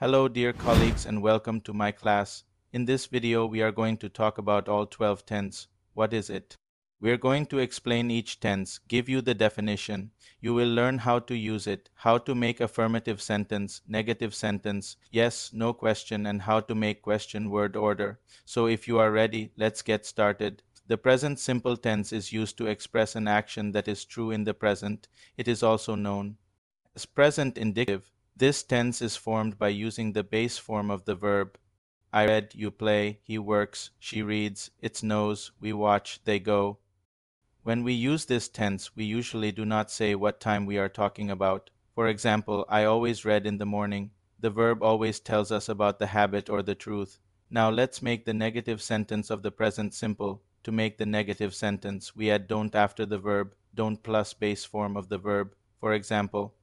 Hello dear colleagues and welcome to my class. In this video we are going to talk about all 12 tense. What is it? We are going to explain each tense, give you the definition. You will learn how to use it, how to make affirmative sentence, negative sentence, yes, no question, and how to make question word order. So if you are ready, let's get started. The present simple tense is used to express an action that is true in the present. It is also known as present indicative. This tense is formed by using the base form of the verb. I read, you play, he works, she reads, it knows, we watch, they go. When we use this tense, we usually do not say what time we are talking about. For example, I always read in the morning. The verb always tells us about the habit or the truth. Now let's make the negative sentence of the present simple. To make the negative sentence, we add don't after the verb, don't plus base form of the verb. For example,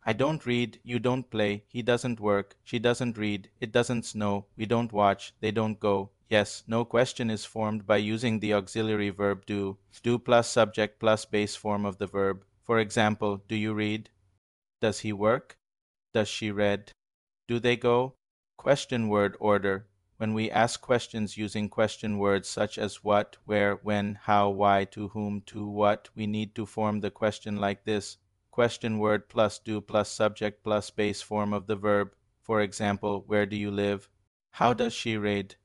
I don't read, you don't play, he doesn't work, she doesn't read, it doesn't snow, we don't watch, they don't go. Yes, no question is formed by using the auxiliary verb do. Do plus subject plus base form of the verb. For example, do you read? Does he work? Does she read? Do they go? Question word order. When we ask questions using question words such as what, where, when, how, why, to whom, to what, we need to form the question like this. Question word plus do plus subject plus base form of the verb. For example, where do you live? How does she read?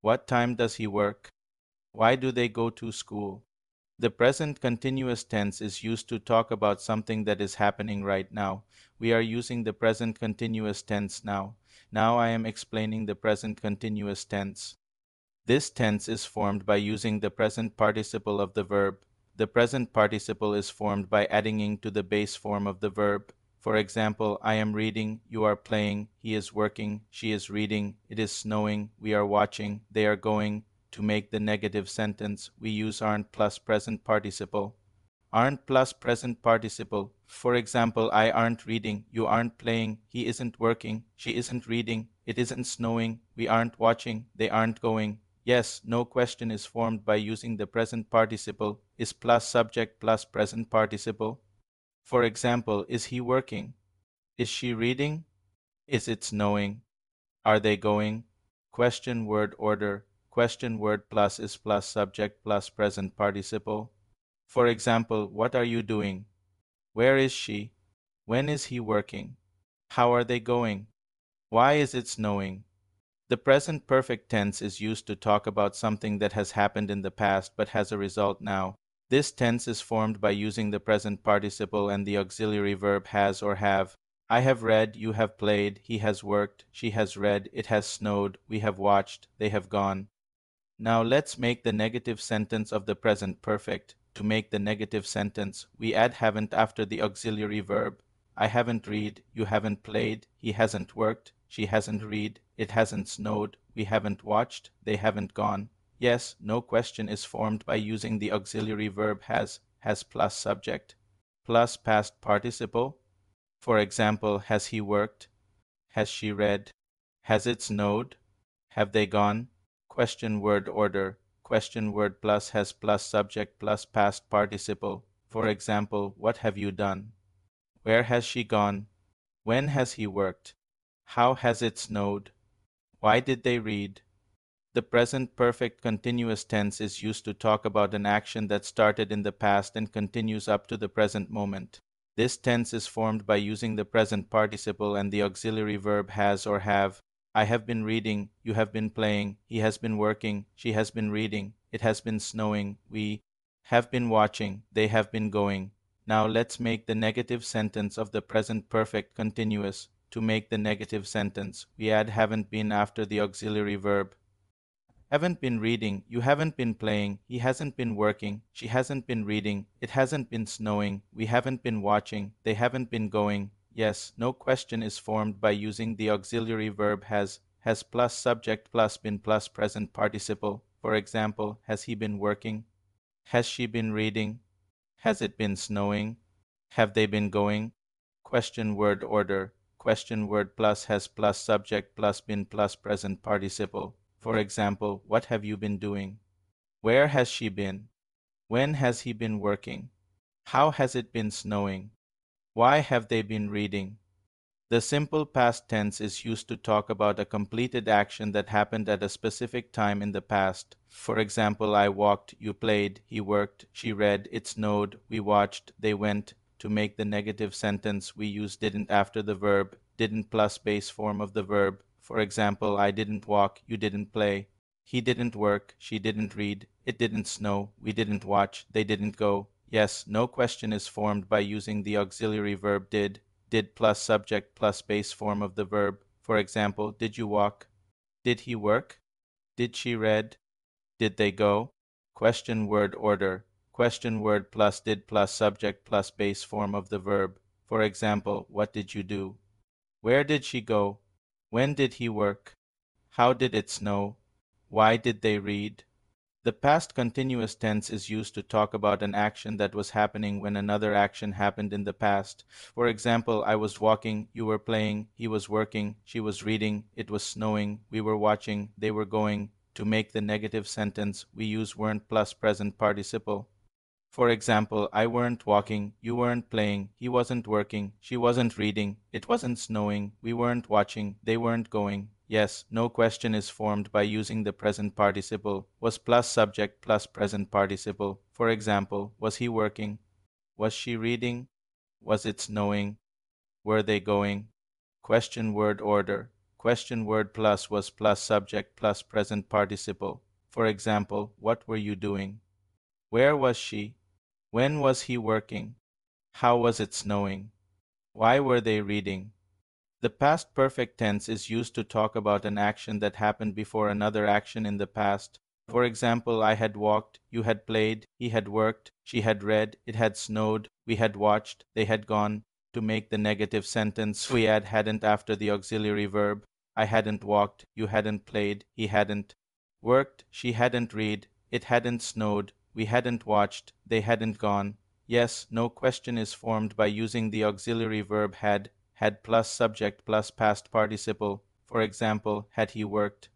What time does he work? Why do they go to school? The present continuous tense is used to talk about something that is happening right now. We are using the present continuous tense now. Now I am explaining the present continuous tense. This tense is formed by using the present participle of the verb. The present participle is formed by adding ing to the base form of the verb. For example, I am reading, you are playing, he is working, she is reading, it is snowing, we are watching, they are going. To make the negative sentence, we use aren't plus present participle. Aren't plus present participle. For example, I aren't reading, you aren't playing, he isn't working, she isn't reading, it isn't snowing, we aren't watching, they aren't going. Yes, no question is formed by using the present participle is plus subject plus present participle. For example, is he working? Is she reading? Is it snowing? Are they going? Question word order. Question word plus is plus subject plus present participle. For example, what are you doing? Where is she? When is he working? How are they going? Why is it snowing? The present perfect tense is used to talk about something that has happened in the past but has a result now. This tense is formed by using the present participle and the auxiliary verb has or have. I have read, you have played, he has worked, she has read, it has snowed, we have watched, they have gone. Now let's make the negative sentence of the present perfect. To make the negative sentence, we add haven't after the auxiliary verb. I haven't read, you haven't played, he hasn't worked, she hasn't read, it hasn't snowed, we haven't watched, they haven't gone. Yes, no question is formed by using the auxiliary verb has plus subject, plus past participle. For example, has he worked? Has she read? Has it snowed? Have they gone? Question word order. Question word plus has plus subject plus past participle. For example, what have you done? Where has she gone? When has he worked? How has it snowed? Why did they read? The present perfect continuous tense is used to talk about an action that started in the past and continues up to the present moment. This tense is formed by using the present participle and the auxiliary verb has or have. I have been reading, you have been playing, he has been working, she has been reading, it has been snowing, we have been watching, they have been going. Now let's make the negative sentence of the present perfect continuous. To make the negative sentence, we add haven't been after the auxiliary verb. Haven't been reading, you haven't been playing, he hasn't been working, she hasn't been reading, it hasn't been snowing, we haven't been watching, they haven't been going. Yes, no question is formed by using the auxiliary verb has plus subject plus been plus present participle. For example, has he been working? Has she been reading? Has it been snowing? Have they been going? Question word order. Question word plus has plus subject plus been plus present participle. For example, what have you been doing? Where has she been? When has he been working? How has it been snowing? Why have they been reading? The simple past tense is used to talk about a completed action that happened at a specific time in the past. For example, I walked, you played, he worked, she read, it snowed, we watched, they went. To make the negative sentence, we use didn't after the verb, didn't plus base form of the verb. For example, I didn't walk, you didn't play. He didn't work, she didn't read, it didn't snow, we didn't watch, they didn't go. Yes, no question is formed by using the auxiliary verb did plus subject plus base form of the verb. For example, did you walk? Did he work? Did she read? Did they go? Question word order. Question word plus did plus subject plus base form of the verb. For example, what did you do? Where did she go? When did he work? How did it snow? Why did they read? The past continuous tense is used to talk about an action that was happening when another action happened in the past. For example, I was walking, you were playing, he was working, she was reading, it was snowing, we were watching, they were going. To make the negative sentence, we use weren't plus present participle. For example, I weren't walking, you weren't playing, he wasn't working, she wasn't reading, it wasn't snowing, we weren't watching, they weren't going. Yes, no question is formed by using the present participle. Was plus subject plus present participle. For example, was he working? Was she reading? Was it snowing? Were they going? Question word order. Question word plus was plus subject plus present participle. For example, what were you doing? Where was she? When was he working? How was it snowing? Why were they reading? The past perfect tense is used to talk about an action that happened before another action in the past. For example, I had walked, you had played, he had worked, she had read, it had snowed, we had watched, they had gone. To make the negative sentence, we add hadn't after the auxiliary verb. I hadn't walked, you hadn't played, he hadn't worked, she hadn't read, it hadn't snowed, we hadn't watched, they hadn't gone. Yes, no question is formed by using the auxiliary verb had plus subject plus past participle. For example, had he worked?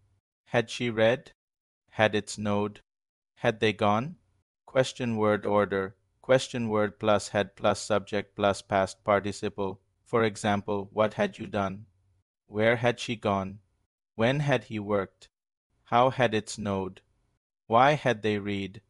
Had she read? Had it snowed? Had they gone? Question word order. Question word plus had plus subject plus past participle. For example, what had you done? Where had she gone? When had he worked? How had it snowed? Why had they read?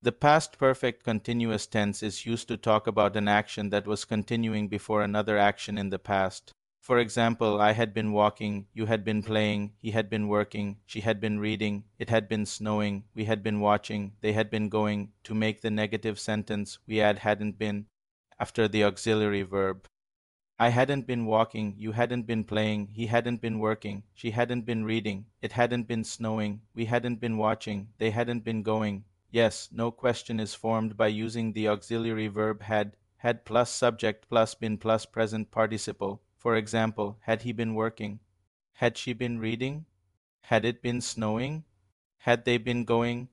The past perfect continuous tense is used to talk about an action that was continuing before another action in the past. For example, I had been walking, you had been playing, he had been working, she had been reading, it had been snowing, we had been watching, they had been going. To make the negative sentence, we add hadn't been after the auxiliary verb. I hadn't been walking, you hadn't been playing, he hadn't been working, she hadn't been reading, it hadn't been snowing, we hadn't been watching, they hadn't been going. Yes, no question is formed by using the auxiliary verb had plus subject plus been plus present participle. For example, had he been working? Had she been reading? Had it been snowing? Had they been going?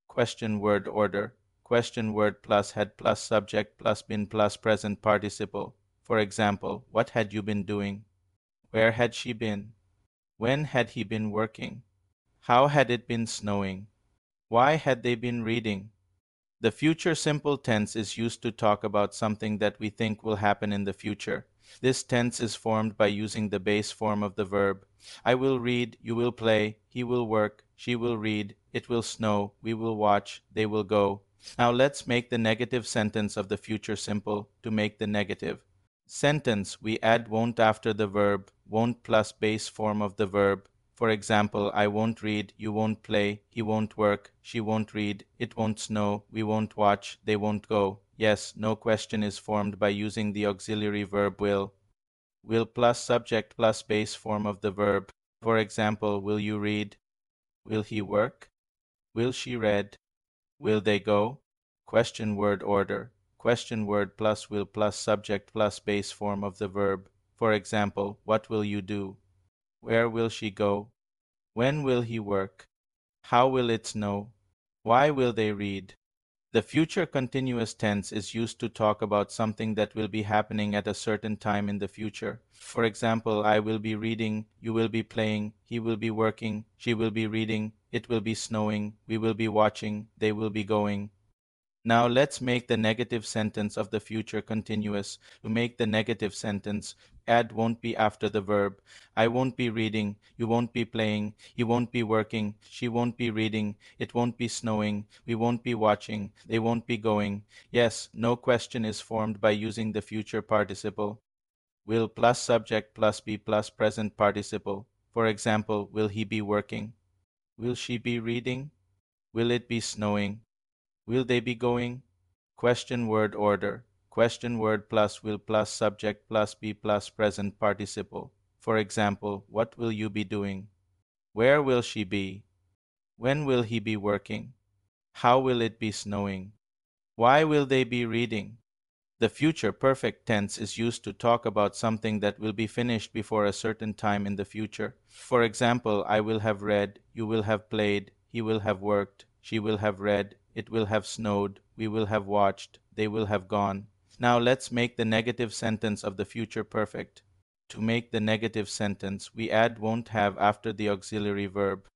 Question word order. Question word plus had plus subject plus been plus present participle. For example, what had you been doing? Where had she been? When had he been working? How had it been snowing? Why had they been reading? The future simple tense is used to talk about something that we think will happen in the future. This tense is formed by using the base form of the verb. I will read, you will play, he will work, she will read, it will snow, we will watch, they will go. Now let's make the negative sentence of the future simple. To make the negative sentence, we add won't after the verb, won't plus base form of the verb. For example, I won't read, you won't play, he won't work, she won't read, it won't snow, we won't watch, they won't go. Yes, no question is formed by using the auxiliary verb will. Will plus subject plus base form of the verb. For example, will you read? Will he work? Will she read? Will they go? Question word order. Question word plus will plus subject plus base form of the verb. For example, what will you do? Where will she go? When will he work? How will it snow? Why will they read? The future continuous tense is used to talk about something that will be happening at a certain time in the future. For example, I will be reading, you will be playing, he will be working, she will be reading, it will be snowing, we will be watching, they will be going. Now let's make the negative sentence of the future continuous. To make the negative sentence, add won't be after the verb. I won't be reading, you won't be playing, he won't be working, she won't be reading, it won't be snowing, we won't be watching, they won't be going. Yes, no question is formed by using the future participle. Will plus subject plus be plus present participle. For example, will he be working? Will she be reading? Will it be snowing? Will they be going? Question word order. Question word plus will plus subject plus be plus present participle. For example, what will you be doing? Where will she be? When will he be working? How will it be snowing? Why will they be reading? The future perfect tense is used to talk about something that will be finished before a certain time in the future. For example, I will have read, you will have played, he will have worked, she will have read, it will have snowed, we will have watched, they will have gone. Now let's make the negative sentence of the future perfect. To make the negative sentence, we add won't have after the auxiliary verb.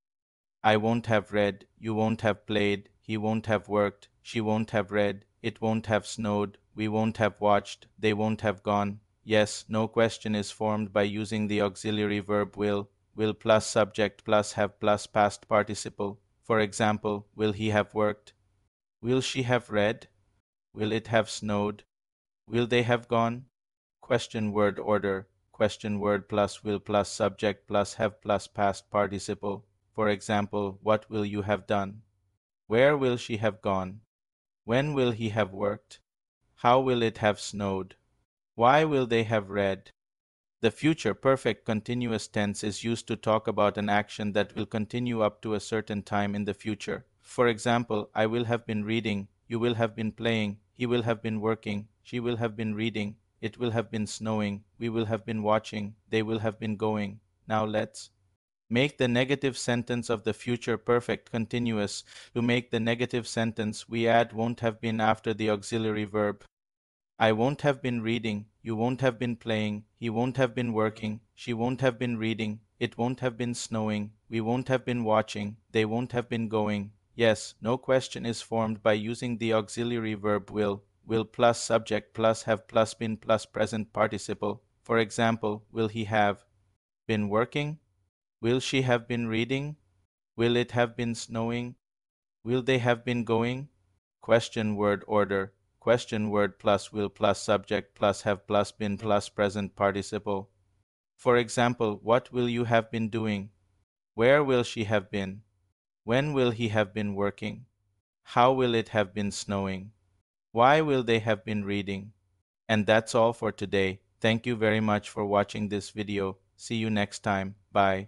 I won't have read, you won't have played, he won't have worked, she won't have read, it won't have snowed, we won't have watched, they won't have gone. Yes, no question is formed by using the auxiliary verb will plus subject plus have plus past participle. For example, will he have worked? Will she have read? Will it have snowed? Will they have gone? Question word order. Question word plus will plus subject plus have plus past participle. For example, what will you have done? Where will she have gone? When will he have worked? How will it have snowed? Why will they have read? The future perfect continuous tense is used to talk about an action that will continue up to a certain time in the future. For example, I will have been reading, you will have been playing, he will have been working, she will have been reading, it will have been snowing, we will have been watching, they will have been going. Now let's make the negative sentence of the future perfect continuous. To make the negative sentence, we add won't have been after the auxiliary verb. I won't have been reading, you won't have been playing, he won't have been working, she won't have been reading, it won't have been snowing, we won't have been watching, they won't have been going. Yes, no question is formed by using the auxiliary verb will plus subject plus have plus been plus present participle. For example, will he have been working? Will she have been reading? Will it have been snowing? Will they have been going? Question word order. Question word plus will plus subject plus have plus been plus present participle. For example, what will you have been doing? Where will she have been? When will he have been working? How will it have been snowing? Why will they have been reading? And that's all for today. Thank you very much for watching this video. See you next time. Bye.